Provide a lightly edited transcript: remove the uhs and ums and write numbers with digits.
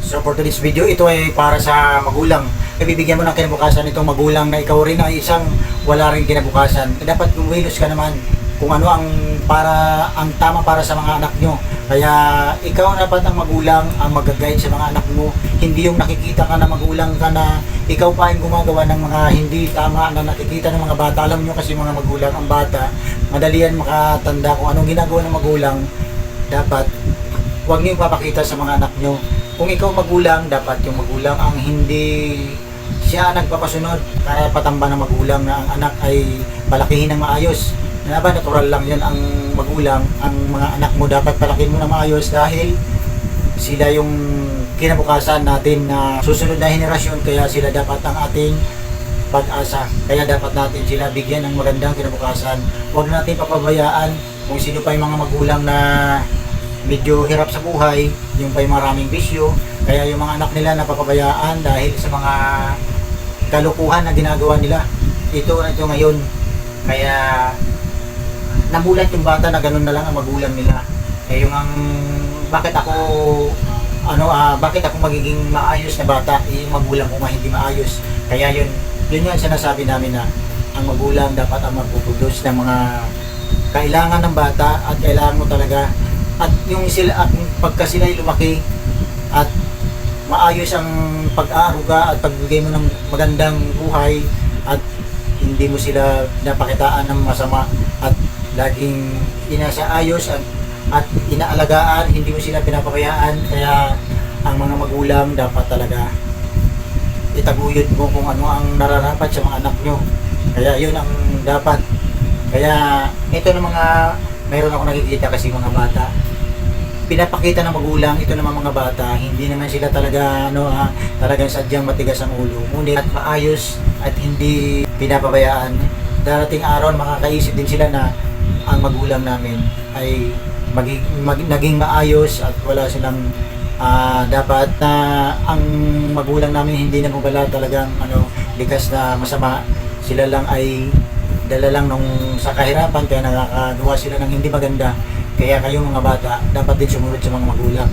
So for today's video, ito ay para sa magulang. Bibigyan mo ng kinabukasan itong magulang na ikaw rin ay isang wala rin kinabukasan. Dapat kumilos ka naman kung ano ang tama para sa mga anak nyo. Kaya ikaw dapat ang magulang ang mag-guide sa mga anak mo. Hindi yung nakikita ka na magulang ka na ikaw pa yung gumagawa ng mga hindi tama na nakikita ng mga bata. Alam nyo kasi mga magulang, ang bata, madali yan makatanda kung anong ginagawa ng magulang. Dapat huwag niyo ipapakita sa mga anak nyo. Kung ikaw magulang, dapat yung magulang ang hindi siya nagpapasunod. Karapatan ba ng magulang na ang anak ay palakihin ng maayos? Na ba, natural lang yun ang magulang. Ang mga anak mo dapat palakihin mo ng maayos dahil sila yung kinabukasan natin na susunod na henerasyon. Kaya sila dapat ang ating pag-asa. Kaya dapat natin sila bigyan ng magandang kinabukasan. Huwag natin papabayaan kung sino pa yung mga magulang na medyo hirap sa buhay, yung pa yung maraming bisyo, kaya yung mga anak nila napapabayaan dahil sa mga kalukuhan na ginagawa nila. Ito ngayon, kaya namulat yung bata na ganun na lang ang magulang nila. Eh yung bakit ako magiging maayos na bata, yung magulang ko nga hindi maayos. Kaya yun yung sinasabi namin na ang magulang dapat ang magpuproduce ng mga kailangan ng bata at kailangan mo talaga. At yung sila at pagka sila lumaki at maayos ang pag-aaruga at pagbigay mo ng magandang buhay at hindi mo sila napakitaan ng masama at laging inasaayos at inaalagaan, hindi mo sila pinapabayaan. Kaya ang mga magulang dapat talaga itaguyod mo kung ano ang nararapat sa mga anak nyo. Kaya yun ang dapat. Kaya ito ng mga mayroon ako nakikita kasi mga bata, pinapakita ng magulang ito naman mga bata, hindi naman sila talaga talagang sadyang matigas ang ulo, ngunit at maayos at hindi pinapabayaan. Darating araw makakaisip din sila na ang magulang namin ay naging maayos at wala silang dapat na ang magulang namin hindi na wala talagang likas na masama. Sila lang ay dala lang sa kahirapan kaya nakakagawa sila ng hindi maganda. Kaya kayo mga bata, dapat din sumunod sa mga magulang.